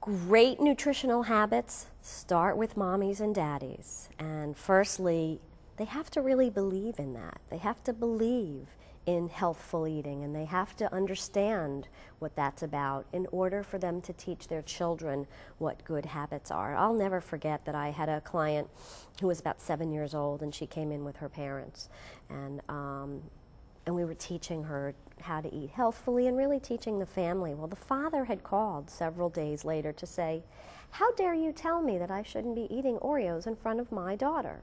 Great nutritional habits start with mommies and daddies. And firstly, they have to really believe in that. They have to believe in healthful eating, and they have to understand what that's about in order for them to teach their children what good habits are. I'll never forget that I had a client who was about 7 years old, and she came in with her parents, and we were teaching her how to eat healthfully and really teaching the family. Well, the father had called several days later to say, "How dare you tell me that I shouldn't be eating Oreos in front of my daughter?"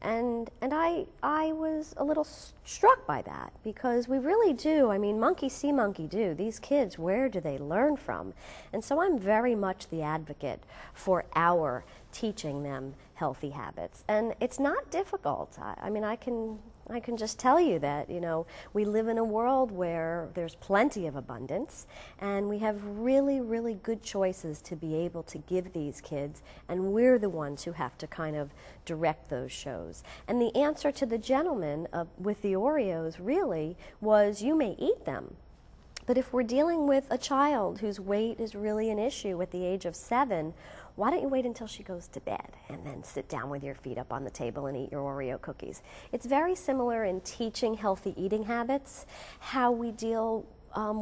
And I was a little struck by that, because we really do. I mean, monkey see, monkey do. These kids, where do they learn from? And so I'm very much the advocate for our teaching them healthy habits. And it's not difficult. I mean, I can just tell you that, you know, we live in a world where there's plenty of abundance, and we have really, really good choices to be able to give these kids, and we're the ones who have to kind of direct those shows. And the answer to the gentleman with the Oreos really was, you may eat them, but if we're dealing with a child whose weight is really an issue at the age of 7, why don't you wait until she goes to bed and then sit down with your feet up on the table and eat your Oreo cookies? It's very similar in teaching healthy eating habits, how we deal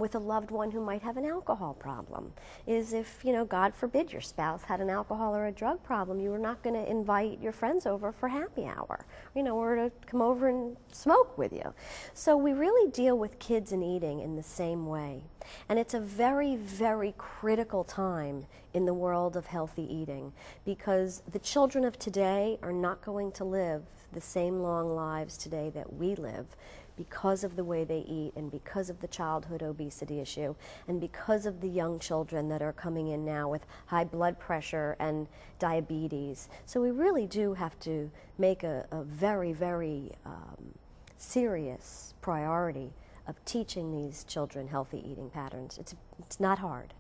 with a loved one who might have an alcohol problem. Is if, you know, God forbid your spouse had an alcohol or a drug problem, you were not going to invite your friends over for happy hour, you know, or to come over and smoke with you. So we really deal with kids and eating in the same way. And it's a very, very critical time in the world of healthy eating, because the children of today are not going to live the same long lives today that we live, because of the way they eat, and because of the childhood obesity issue, and because of the young children that are coming in now with high blood pressure and diabetes. So we really do have to make a very, very serious priority of teaching these children healthy eating patterns. It's not hard.